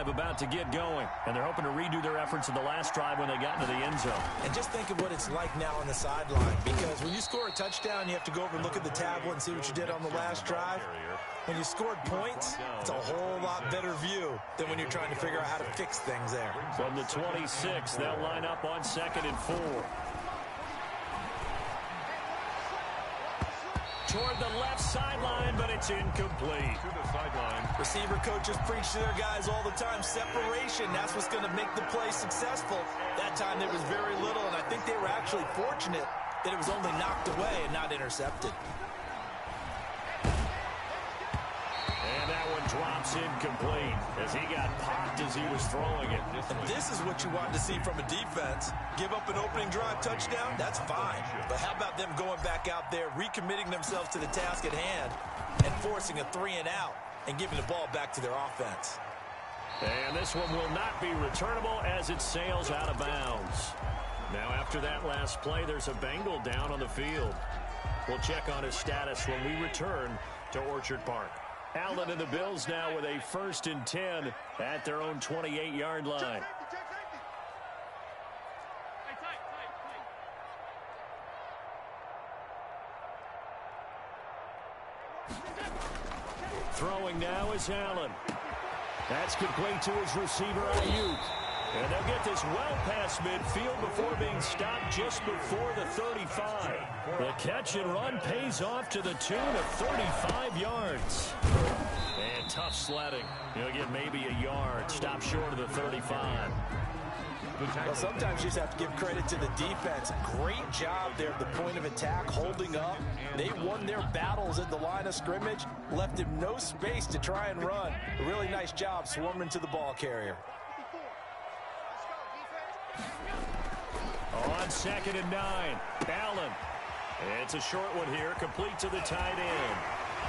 drive about to get going, and they're hoping to redo their efforts in the last drive when they got into the end zone. And just think of what it's like now on the sideline, because when you score a touchdown, you have to go over and look at the tablet and see what you did on the last drive. When you scored points, it's a whole lot better view than when you're trying to figure out how to fix things there. From the 26, they'll line up on 2nd and 4. Toward the left sideline, but it's incomplete. To the sideline. Receiver coaches preach to their guys all the time. Separation, that's what's going to make the play successful. That time there was very little, and I think they were actually fortunate that it was only knocked away and not intercepted. And that one drops incomplete as he got popped as he was throwing it. And this is what you want to see from a defense. Give up an opening drive touchdown, that's fine. But how about them going back out there, recommitting themselves to the task at hand, and forcing a 3-and-out and giving the ball back to their offense. And this one will not be returnable as it sails out of bounds. Now after that last play, there's a Bengal down on the field. We'll check on his status when we return to Orchard Park. Allen and the Bills now with a 1st and 10 at their own 28-yard line. Throwing now is Allen. That's complete to his receiver, Ayuk. And they'll get this well past midfield before being stopped just before the 35. The catch and run pays off to the tune of 35 yards. And tough sledding. He'll get maybe a yard. Stop short of the 35. Well, sometimes you just have to give credit to the defense. Great job there at the point of attack, holding up. They won their battles at the line of scrimmage, left him no space to try and run. A really nice job swarming to the ball carrier. On 2nd and 9, Allen. It's a short one here, complete to the tight end.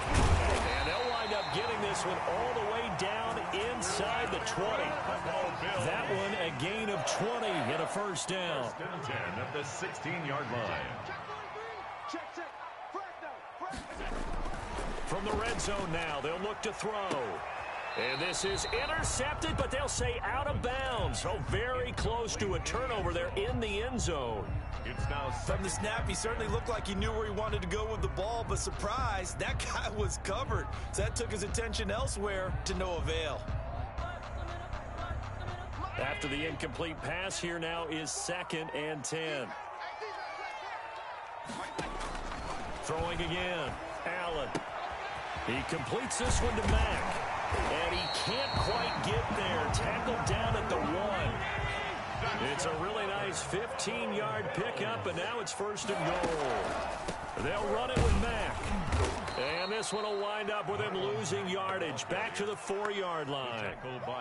And they'll wind up getting this one all the way down inside the 20. That one a gain of 20 and a 1st down. 1st and 10 at the 16-yard line. From the red zone now, they'll look to throw. And this is intercepted, but they'll say out of bounds. So very close to a turnover there in the end zone. It's now from the snap, he certainly looked like he knew where he wanted to go with the ball, but surprise, that guy was covered. So that took his attention elsewhere to no avail. After the incomplete pass, here now is 2nd and 10. Throwing again, Allen. He completes this one to Mack. And he can't quite get there. Tackled down at the 1. It's a really nice 15-yard pickup, and now it's 1st and goal. They'll run it with Mack. And this one will wind up with him losing yardage. Back to the 4-yard line.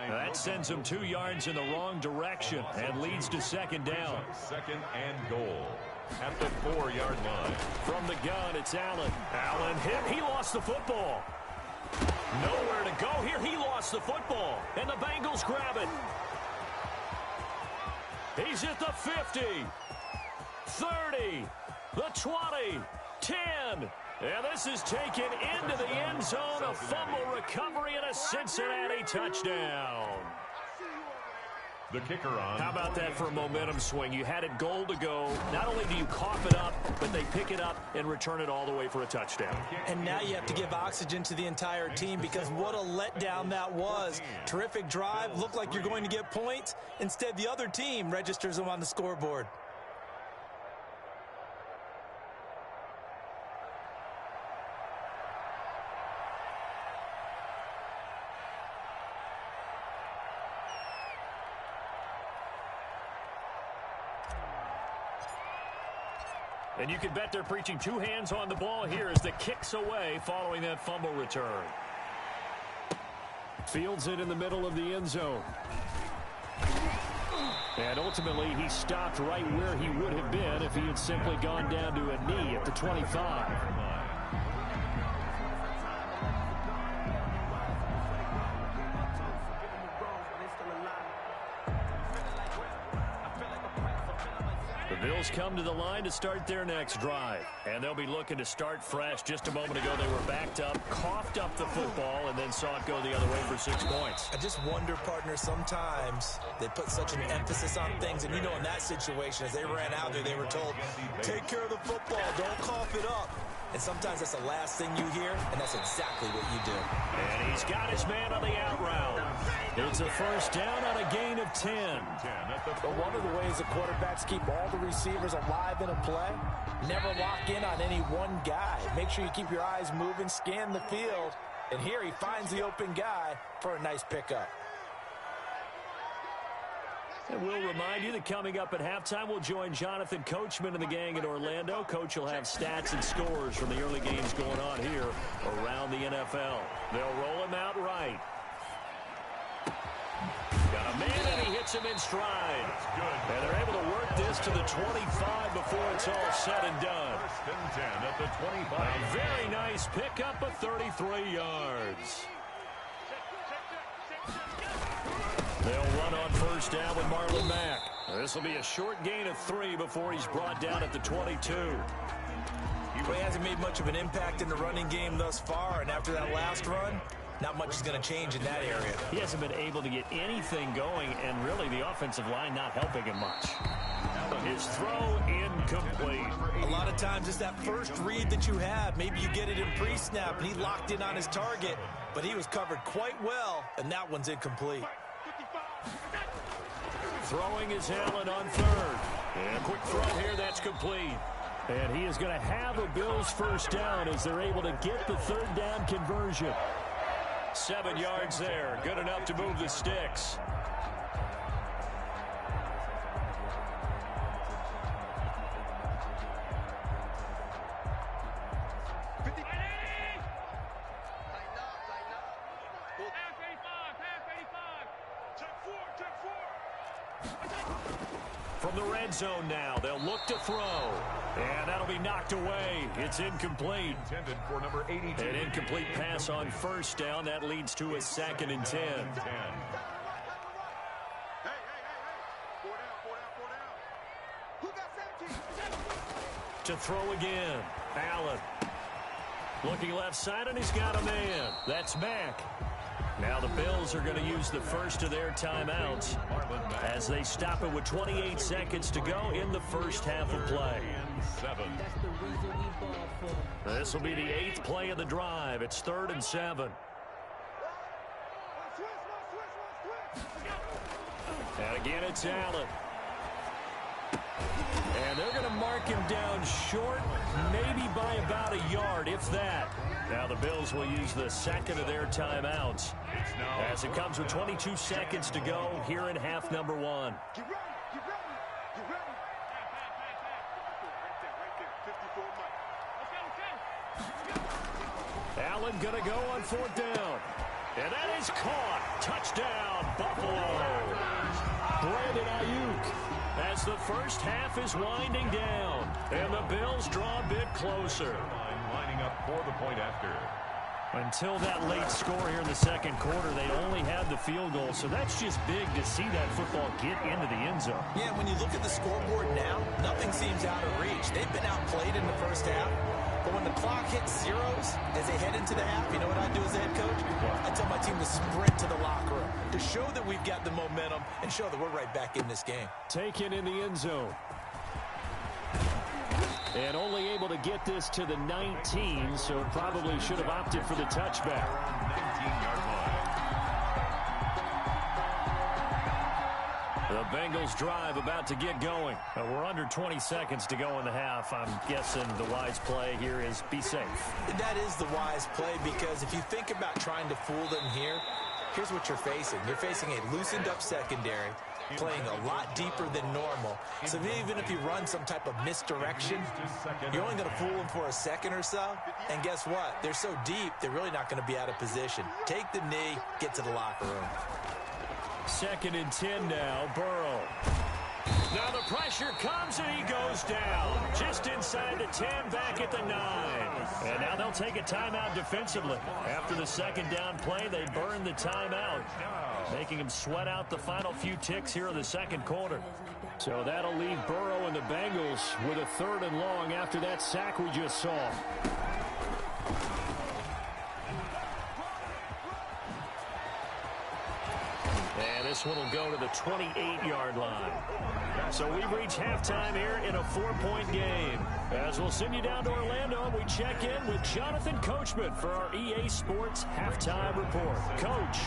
That sends him 2 yards in the wrong direction and leads to 2nd down. 2nd and goal at the 4-yard line. From the gun, it's Allen. Allen hit. He lost the football. Nowhere to go here. He lost the football. And the Bengals grab it. He's at the 50. 30. The 20. 10. And this is taken into the end zone. A fumble recovery and a Cincinnati touchdown. The kicker on. How about that for a momentum swing? You had it goal to go. Not only do you cough it up, but they pick it up and return it all the way for a touchdown. And now you have to give oxygen to the entire team because what a letdown that was. Terrific drive. Looked like you're going to get points. Instead, the other team registers them on the scoreboard. And you can bet they're preaching 2 hands on the ball here as the kick's away following that fumble return. Fields it in the middle of the end zone. And ultimately, he stopped right where he would have been if he had simply gone down to a knee at the 25. Bills come to the line to start their next drive. And they'll be looking to start fresh. Just a moment ago, they were backed up, coughed up the football, and then saw it go the other way for 6 points. I just wonder, partner, sometimes they put such an emphasis on things. And, you know, in that situation, as they ran out there, they were told, take care of the football, don't cough it up. And sometimes that's the last thing you hear, and that's exactly what you do. And he's got his man on the out route. It's a first down on a gain of 10. But one of the ways the quarterbacks keep all the receivers alive in a play, never lock in on any one guy. Make sure you keep your eyes moving, scan the field. And here he finds the open guy for a nice pickup. And we'll remind you that coming up at halftime, we'll join Jonathan Coachman and the gang in Orlando. Coach will have stats and scores from the early games going on here around the NFL. They'll roll him out right. Got a man, and he hits him in stride. And they're able to work this to the 25 before it's all said and done. First and 10 at the 25. A very nice pickup of 33 yards. They'll run on first down with Marlon Mack. This will be a short gain of 3 before he's brought down at the 22. He hasn't made much of an impact in the running game thus far, and after that last run, not much is going to change in that area. He hasn't been able to get anything going, and really the offensive line not helping him much. His throw incomplete. A lot of times it's that first read that you have. Maybe you get it in pre-snap, and he locked in on his target, but he was covered quite well, and that one's incomplete. Throwing is Allen on third. And a quick throw here, that's complete. And he is going to have a Bills first down as they're able to get the third down conversion. 7 yards there, good enough to move the sticks. From the red zone now, they'll look to throw. And that'll be knocked away. It's incomplete. Intended for number 82. An incomplete pass on first down. That leads to a 2nd and 10. To throw again. Allen. Looking left side, and he's got a man. That's Mack. Now the Bills are going to use the first of their timeouts as they stop it with 28 seconds to go in the first half of play. This will be the 8th play of the drive. It's 3rd and 7. And again, it's Allen. And they're going to mark him down short, maybe by about a yard, if that. Now the Bills will use the second of their timeouts as it comes with 22 seconds to go here in half number 1. Allen going to go on 4th down. And that is caught. Touchdown, Buffalo. Brandon Ayuk. As the first half is winding down, and the Bills draw a bit closer. Lining up for the point after. Until that late score here in the second quarter, they only had the field goal, so that's just big to see that football get into the end zone. Yeah, when you look at the scoreboard now, nothing seems out of reach. They've been outplayed in the first half, but when the clock hits zeros as they head into the half, you know what I do as the head coach? I tell my team to sprint to the locker room to show that we've got the momentum and show that we're right back in this game. Taken in the end zone. And only able to get this to the 19, so probably should have opted for the touchback. 19-yard line. The Bengals drive about to get going. We're under 20 seconds to go in the half. I'm guessing the wise play here is be safe. That is the wise play, because if you think about trying to fool them here, here's what you're facing. You're facing a loosened up secondary, playing a lot deeper than normal. So even if you run some type of misdirection, you're only going to fool them for a second or so. And guess what? They're so deep, they're really not going to be out of position. Take the knee, get to the locker room. 2nd and 10 now, Burrow. Now the pressure comes and he goes down. Just inside the 10, back at the 9. And now they'll take a timeout defensively. After the second down play, they burn the timeout, making him sweat out the final few ticks here in the second quarter. So that'll leave Burrow and the Bengals with a 3rd and long after that sack we just saw. And this one will go to the 28-yard line. So we've reached halftime here in a 4-point game. As we'll send you down to Orlando, we check in with Jonathan Coachman for our EA Sports Halftime Report. Coach,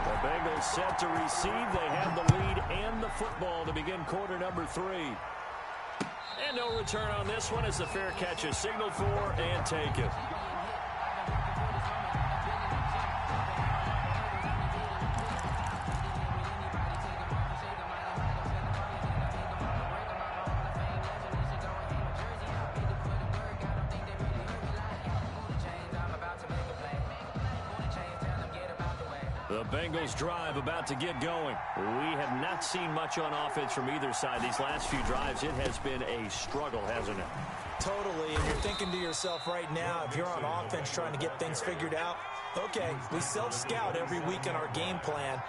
the Bengals set to receive. They have the lead and the football to begin quarter number 3. And no return on this one as the fair catch is signaled for and taken. The Bengals drive about to get going. We have not seen much on offense from either side. These last few drives, it has been a struggle, hasn't it? Totally, and you're thinking to yourself right now, if you're on offense trying to get things figured out, okay, we self-scout every week in our game plan.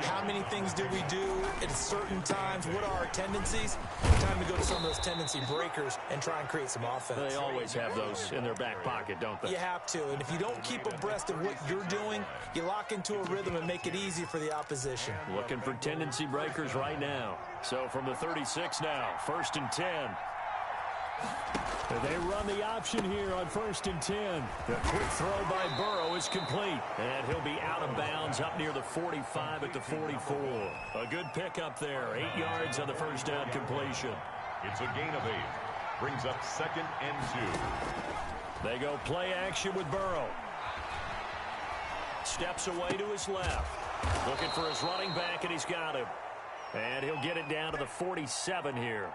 How many things do we do at certain times? What are our tendencies? Time to go to some of those tendency breakers and try and create some offense. They always have those in their back pocket, don't they? You have to, and if you don't keep abreast of what you're doing, you lock into a rhythm and make it easy for the opposition. Looking for tendency breakers right now. So from the 36 now, 1st and 10. They run the option here on 1st and 10. The quick throw by Burrow is complete. And he'll be out of bounds up near the 45 at the 44. A good pickup there. 8 yards on the first down completion. It's a gain of 8. Brings up 2nd and 2. They go play action with Burrow. Steps away to his left. Looking for his running back, and he's got him. And he'll get it down to the 47 here.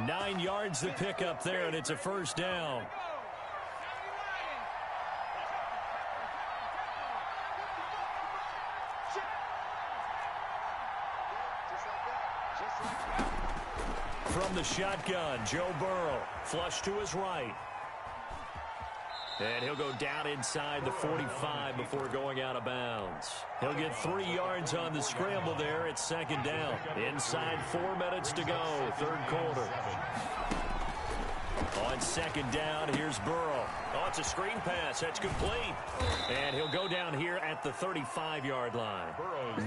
9 yards to pick up there, and it's a first down. From the shotgun, Joe Burrow, flush to his right. And he'll go down inside the 45 before going out of bounds. He'll get 3 yards on the scramble there. It's 2nd down. Inside 4 minutes to go, 3rd quarter. On 2nd down, here's Burrow. Oh, it's a screen pass. That's complete. And he'll go down here at the 35-yard line.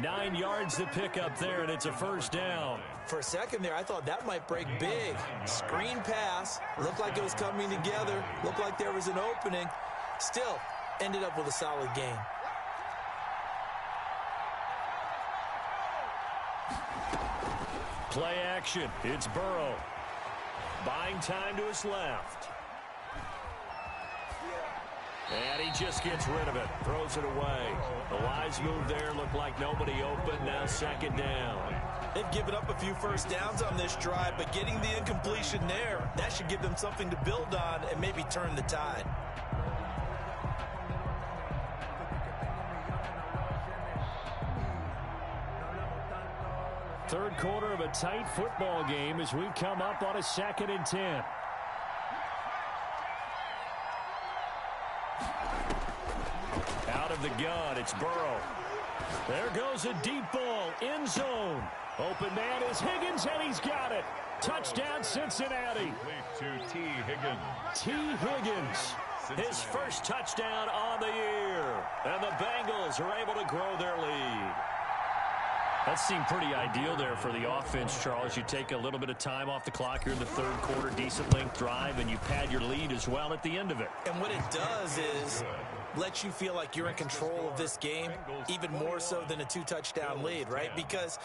9 yards to pick up there, and it's a first down. For a second there, I thought that might break big. Screen pass. Looked like it was coming together. Looked like there was an opening. Still, ended up with a solid gain. Play action. It's Burrow. Buying time to his left. And he just gets rid of it. Throws it away. The wise move there. Looked like nobody open. Now 2nd down. They've given up a few first downs on this drive, but getting the incompletion there, that should give them something to build on and maybe turn the tide. Third quarter of a tight football game as we come up on a 2nd and 10. Out of the gun, it's Burrow. There goes a deep ball, end zone. Open man is Higgins, and he's got it. Touchdown, Cincinnati. To T. Higgins. T. Higgins, his first touchdown on the year. And the Bengals are able to grow their lead. That seemed pretty ideal there for the offense, Charles. You take a little bit of time off the clock here in the 3rd quarter, decent length drive, and you pad your lead as well at the end of it. And what it does is let you feel like you're in control of this game, even more so than a 2-touchdown lead, right? Because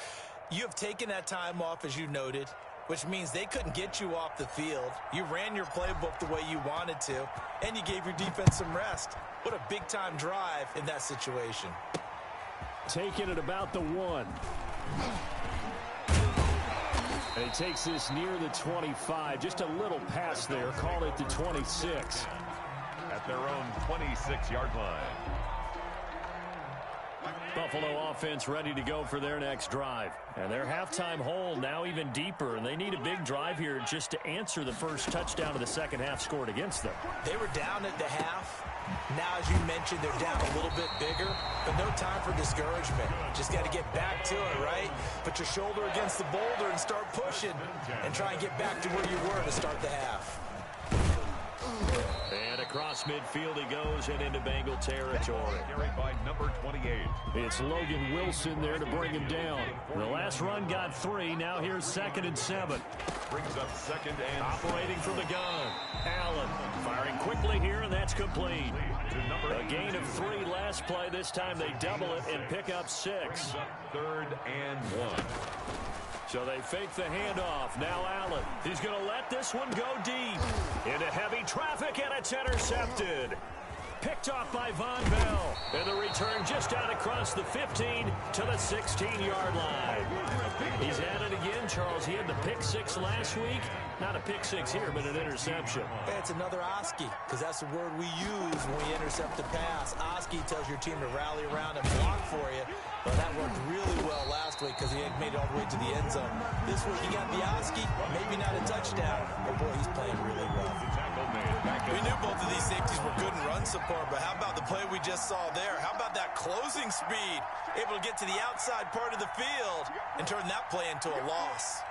you have taken that time off, as you noted, which means they couldn't get you off the field. You ran your playbook the way you wanted to, and you gave your defense some rest. What a big-time drive in that situation. Taking it about the 1. And he takes this near the 25. Just a little pass there. Call it the 26. At their own 26-yard line. Buffalo offense ready to go for their next drive. And their halftime hole now even deeper, and they need a big drive here just to answer the first touchdown of the second half scored against them. They were down at the half. Now, as you mentioned, they're down a little bit bigger, but no time for discouragement. Just got to get back to it, right? Put your shoulder against the boulder and start pushing and try and get back to where you were to start the half. And across midfield he goes and into Bengal territory. Carried by number 28. It's Logan Wilson there to bring him down. The last run got 3. Now here's 2nd and 7. Brings up 2nd and operating from the gun. Allen firing quickly here, and that's complete. A gain of 3 last play. This time they double it and pick up 6. 3rd and 1. So they fake the handoff. Now Allen. He's going to let this one go deep. Into heavy traffic, and it's intercepted. Picked off by Von Bell. And the return just out across the 15 to the 16-yard line. He's at it again, Charles. He had the pick 6 last week. Not a pick 6 here, but an interception. Hey, it's another Oski, because that's the word we use when we intercept the pass. Oski tells your team to rally around and block for you. Well, that worked really well last week because he had made it all the way to the end zone. This week he got the Oski, maybe not a touchdown, but boy, he's playing really well. We knew both of these safeties were good in run support, but how about the play we just saw there? How about that closing speed? Able to get to the outside part of the field and turn that play into a loss.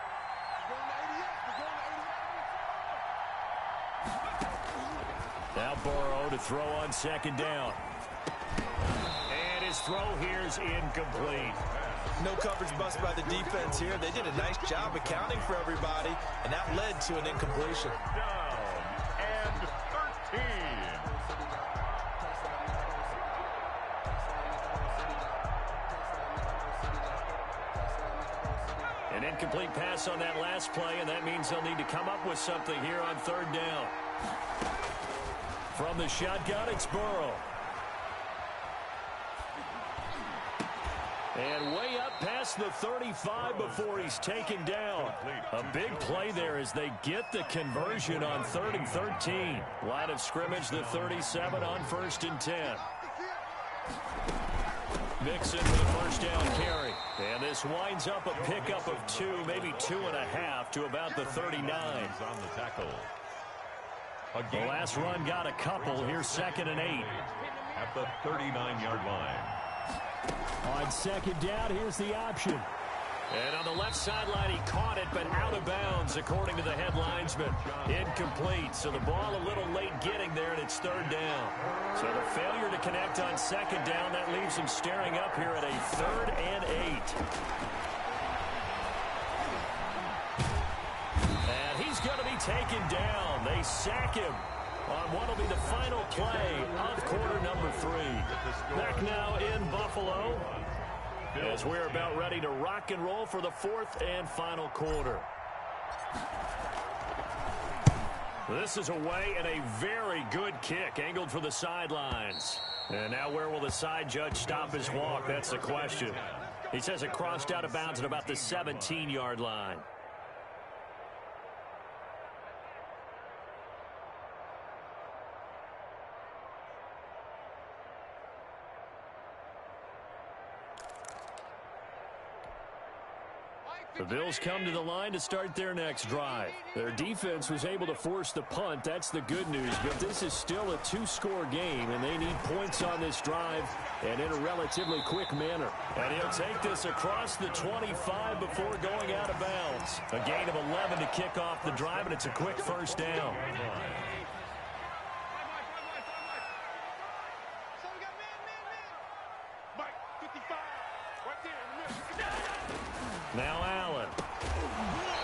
Now Burrow to throw on 2nd down. And his throw here is incomplete. No coverage bust by the defense here. They did a nice job accounting for everybody, and that led to an incompletion. Down and 13. An incomplete pass on that last play, and that means they'll need to come up with something here on 3rd down. From the shotgun, it's Burrow. And way up past the 35 before he's taken down. A big play there as they get the conversion on 3rd and 13. Line of scrimmage, the 37 on 1st and 10. Mixon with a first down carry. And this winds up a pickup of 2, maybe 2.5 to about the 39. On the tackle. The last run got a couple. Here's 2nd and 8. At the 39-yard line. On 2nd down, here's the option. And on the left sideline, he caught it, but out of bounds, according to the head linesman. Incomplete, so the ball a little late getting there, and it's 3rd down. So the failure to connect on 2nd down, that leaves him staring up here at a 3rd and 8. And he's going to be taken down. They sack him on what will be the final play of quarter number 3. Back now in Buffalo as we're about ready to rock and roll for the 4th and final quarter. This is away and a very good kick angled for the sidelines. And now where will the side judge stop his walk? That's the question. He says it crossed out of bounds at about the 17-yard line. The Bills come to the line to start their next drive. Their defense was able to force the punt. That's the good news. But this is still a 2-score game, and they need points on this drive and in a relatively quick manner. And he'll take this across the 25 before going out of bounds. A gain of 11 to kick off the drive, and it's a quick first down. Now Allen.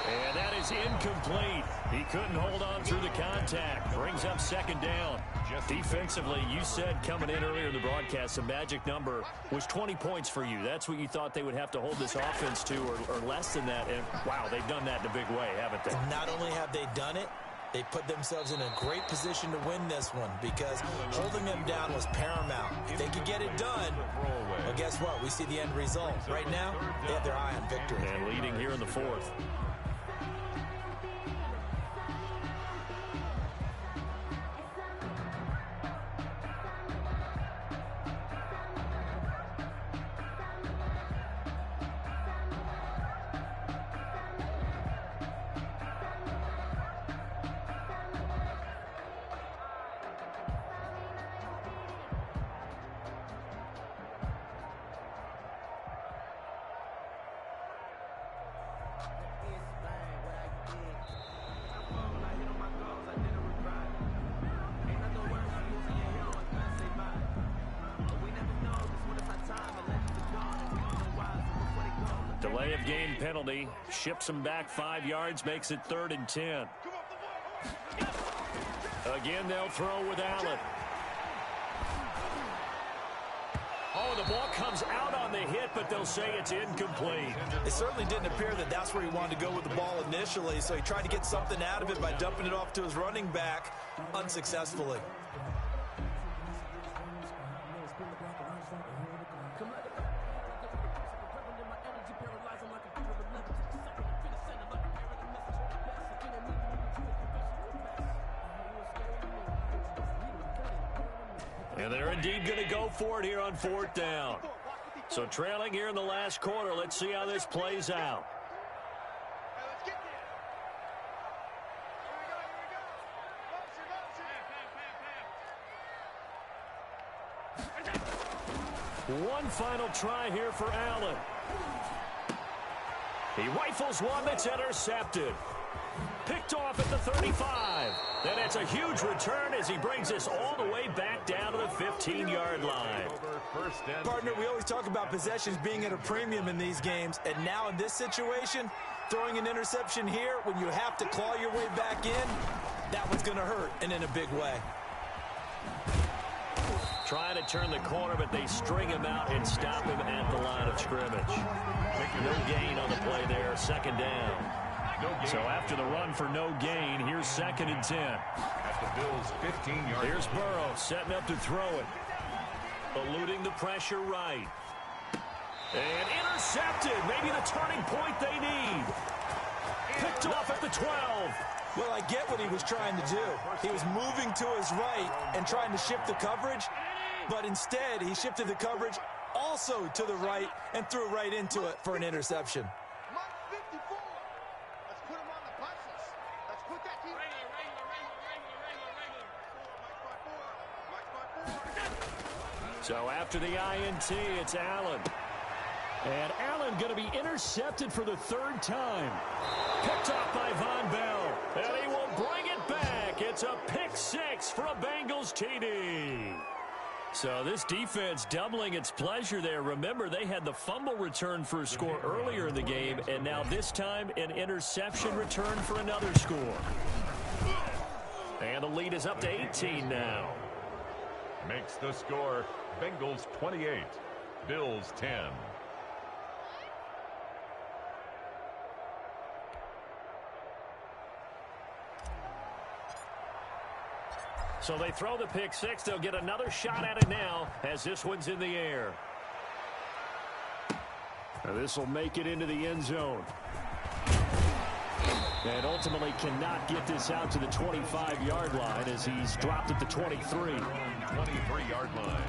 And that is incomplete. He couldn't hold on through the contact. Brings up 2nd down. Defensively, you said coming in earlier in the broadcast, the magic number was 20 points for you. That's what you thought they would have to hold this offense to, or less than that. And, wow, they've done that in a big way, haven't they? Not only have they done it, they put themselves in a great position to win this one because holding them down was paramount. If they could get it done, well, guess what? We see the end result. Right now, they have their eye on victory. And leading here in the 4th. Delay of game penalty. Ships him back 5 yards, makes it 3rd and 10. Again, they'll throw with Allen. Oh, the ball comes out on the hit, but they'll say it's incomplete. It certainly didn't appear that that's where he wanted to go with the ball initially, so he tried to get something out of it by dumping it off to his running back unsuccessfully. And they're indeed going to go for it here on 4th down. So trailing here in the last quarter. Let's see how this plays out. One final try here for Allen. He rifles one that's intercepted. Picked off at the 35. Then it's a huge return as he brings us all the way back down to the 15-yard line. Partner, we always talk about possessions being at a premium in these games, and now in this situation, throwing an interception here when you have to claw your way back in, that one's going to hurt, and in a big way. Trying to turn the corner, but they string him out and stop him at the line of scrimmage. No gain on the play there, 2nd down. So after the run for no gain, here's 2nd and 10. At the Bills' 15-yard. Here's Burrow setting up to throw it. Eluding the pressure right. And intercepted. Maybe the turning point they need. Picked off at the 12. Well, I get what he was trying to do. He was moving to his right and trying to shift the coverage, but instead he shifted the coverage also to the right and threw right into it for an interception. So after the INT, it's Allen. And Allen going to be intercepted for the 3rd time. Picked off by Von Bell. And he will bring it back. It's a pick 6 for a Bengals TD. So this defense doubling its pleasure there. Remember, they had the fumble return for a score earlier in the game, and now this time an interception return for another score. And the lead is up to 18 now. Makes the score Bengals 28, Bills 10. So they throw the pick 6. They'll get another shot at it now as this one's in the air. This will make it into the end zone. And ultimately cannot get this out to the 25-yard line as he's dropped at the 23. 23-yard line.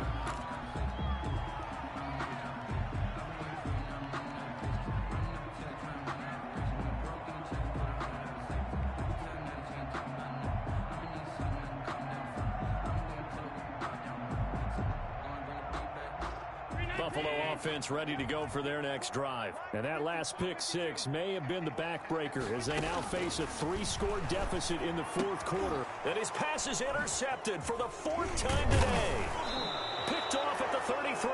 Buffalo offense ready to go for their next drive. And that last pick 6 may have been the backbreaker as they now face a 3-score deficit in the 4th quarter. And his pass is intercepted for the 4th time today. Picked off at the 33.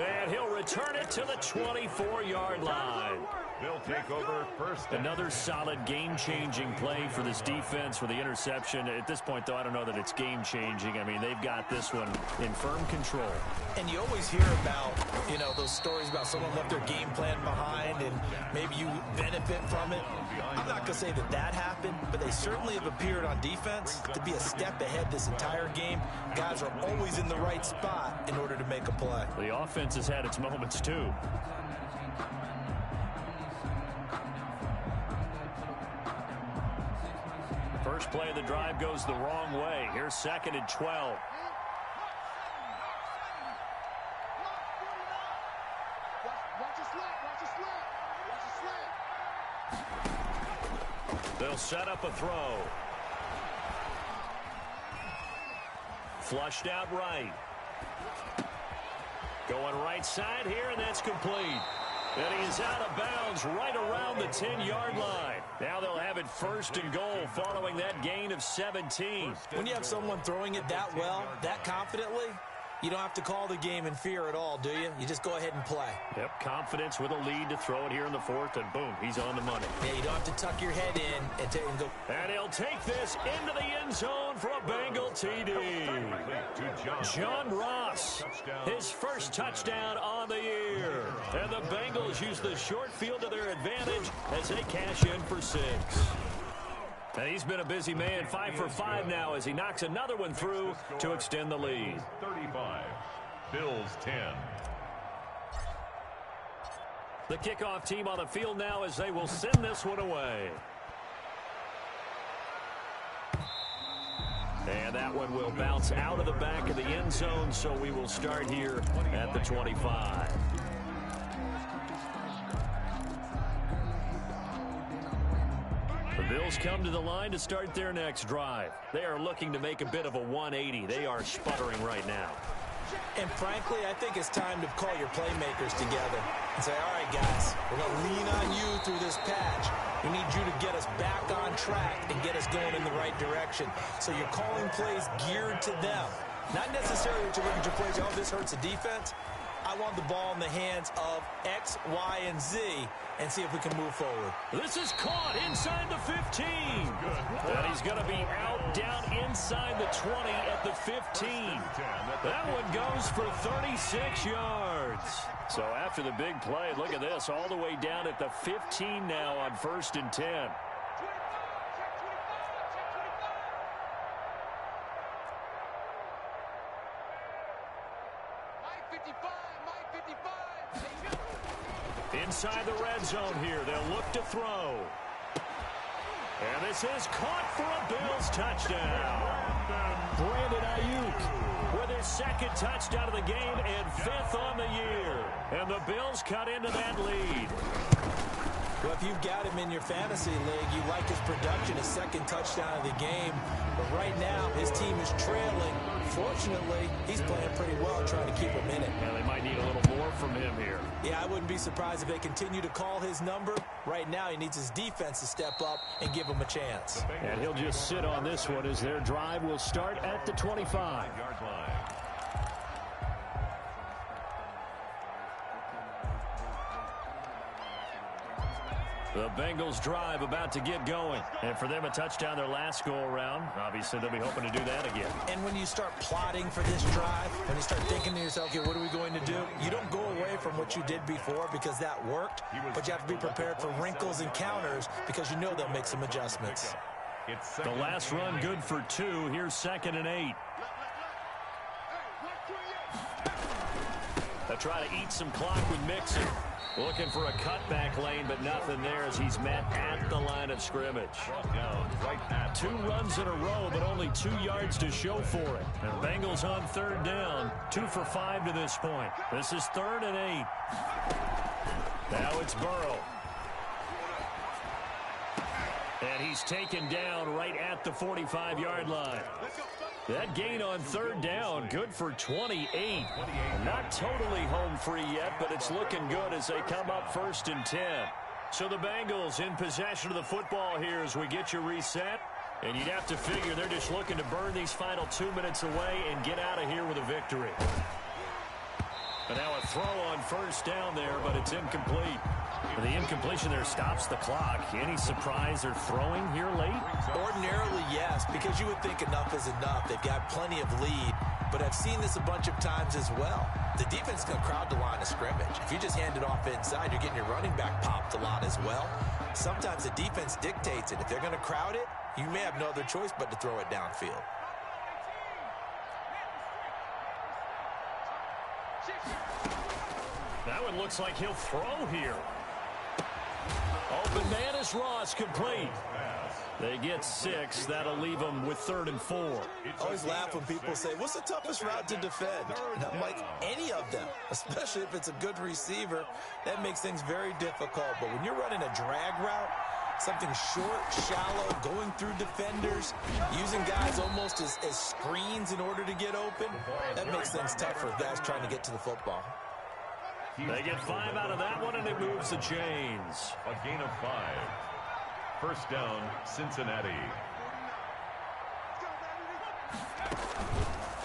And he'll return it to the 24-yard line. They'll take over first. Another solid game-changing play for this defense for the interception. At this point, though, I don't know that it's game-changing. I mean, they've got this one in firm control. And you always hear about, you know, those stories about someone left their game plan behind and maybe you benefit from it. I'm not going to say that that happened, but they certainly have appeared on defense to be a step ahead this entire game. Guys are always in the right spot in order to make a play. The offense has had its moments, too. First play of the drive goes the wrong way. Here's 2nd and 12. They'll set up a throw. Flushed out right. Going right side here, and that's complete. And he is out of bounds right around the 10-yard line. Now they'll have it 1st and goal following that gain of 17. When you have someone throwing it that well, that confidently, You don't have to call the game in fear at all, do you? You just go ahead and play. Yep, confidence with a lead to throw it here in the fourth, and boom, he's on the money. Yeah, you don't have to tuck your head in and go. And he'll take this into the end zone for a Bengal TD. John Ross, his first touchdown on the year. And the Bengals use the short field to their advantage as they cash in for 6. And he's been a busy man, 5 for 5 now as he knocks another one through to extend the lead. 35, Bills 10. The kickoff team on the field now as they will send this one away. And that one will bounce out of the back of the end zone, so we will start here at the 25. The Bills come to the line to start their next drive. They are looking to make a bit of a 180. They are sputtering right now. And frankly, I think it's time to call your playmakers together and say, all right, guys, we're going to lean on you through this patch. We need you to get us back on track and get us going in the right direction. So you're calling plays geared to them. Not necessarily that you look at your plays, oh, this hurts the defense. I want the ball in the hands of X, Y, and Z and see if we can move forward. This is caught inside the 15. And he's going to be out down inside the 20 at the 15. That one goes for 36 yards. So after the big play, look at this, all the way down at the 15 now on 1st and 10. Inside the red zone here, they'll look to throw. And this is caught for a Bills touchdown. Brandon Ayuk with his 2nd touchdown of the game and 5th on the year. And the Bills cut into that lead. Well, if you've got him in your fantasy league, you like his production, his 2nd touchdown of the game. But right now, his team is trailing. Fortunately, he's playing pretty well, trying to keep him in it. Yeah, they might need a little more from him here. Yeah, I wouldn't be surprised if they continue to call his number. Right now, he needs his defense to step up and give him a chance. And he'll just sit on this one as their drive will start at the 25-yard line. The Bengals drive about to get going. And for them, a touchdown their last go-around. Obviously, they'll be hoping to do that again. And when you start plotting for this drive, when you start thinking to yourself, okay, what are we going to do? You don't go away from what you did before because that worked, but you have to be prepared for wrinkles and counters because you know they'll make some adjustments. The last run good for 2. Here's 2nd and 8. They'll try to eat some clock with Mixon. Looking for a cutback lane, but nothing there as he's met at the line of scrimmage. 2 runs in a row, but only 2 yards to show for it. And Bengals on 3rd down, 2 for 5 to this point. This is 3rd and 8. Now it's Burrow. And he's taken down right at the 45-yard line. That gain on 3rd down, good for 28. Not totally home free yet, but it's looking good as they come up 1st and 10. So the Bengals in possession of the football here as we get you reset. And you'd have to figure they're just looking to burn these final 2 minutes away and get out of here with a victory. But now a throw on 1st down there, but it's incomplete. The incompletion there stops the clock. Any surprise they're throwing here late? Ordinarily, yes, because you would think enough is enough. They've got plenty of lead, but I've seen this a bunch of times as well. The defense can crowd the line of scrimmage. If you just hand it off inside, you're getting your running back popped a lot as well. Sometimes the defense dictates it. If they're going to crowd it, you may have no other choice but to throw it downfield. That one looks like he'll throw here. Open man is Ross, complete. They get 6. That'll leave them with 3rd and 4. I always laugh when people say, what's the toughest route to defend? And I'm like, any of them, especially if it's a good receiver. That makes things very difficult. But when you're running a drag route, something short, shallow, going through defenders, using guys almost as screens in order to get open, that makes things tough for guys trying to get to the football. They get 5 out of that one, and it moves the chains. A gain of 5. 1st down, Cincinnati.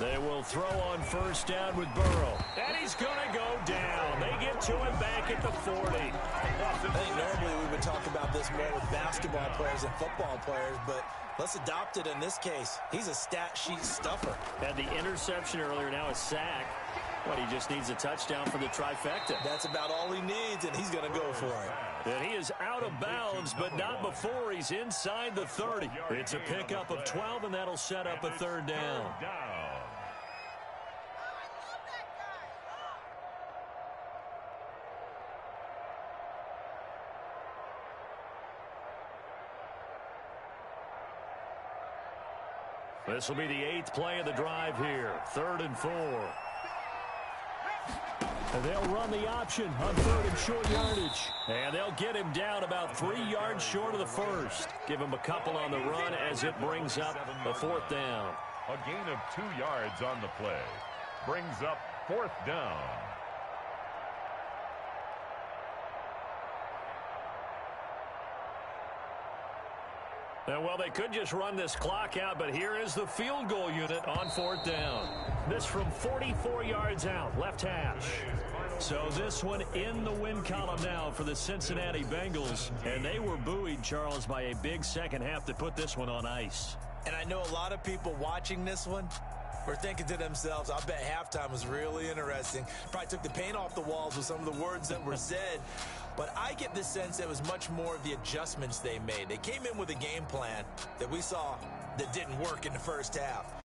They will throw on first down with Burrow. And he's going to go down. They get to him back at the 40. I think normally we would talk about this more with basketball players and football players, but let's adopt it in this case. He's a stat sheet stuffer. Had the interception earlier, now a sack. But he just needs a touchdown for the trifecta. That's about all he needs, and he's going to go for it. And he is out of bounds, but not before he's inside the 30. It's a pickup of 12, and that'll set up a third down. This will be the 8th play of the drive here. 3rd and 4. And they'll run the option on 3rd and short yardage. And they'll get him down about 3 yards short of the first. Give him a couple on the run as it brings up a 4th down. A gain of 2 yards on the play. Brings up 4th down. Well, they could just run this clock out, but here is the field goal unit on 4th down. This from 44 yards out, left hash. So this one in the win column now for the Cincinnati Bengals. And they were buoyed, Charles, by a big second half to put this one on ice. And I know a lot of people watching this one were thinking to themselves, I bet halftime was really interesting. Probably took the paint off the walls with some of the words that were said. But I get the sense it was much more of the adjustments they made. They came in with a game plan that we saw that didn't work in the first half.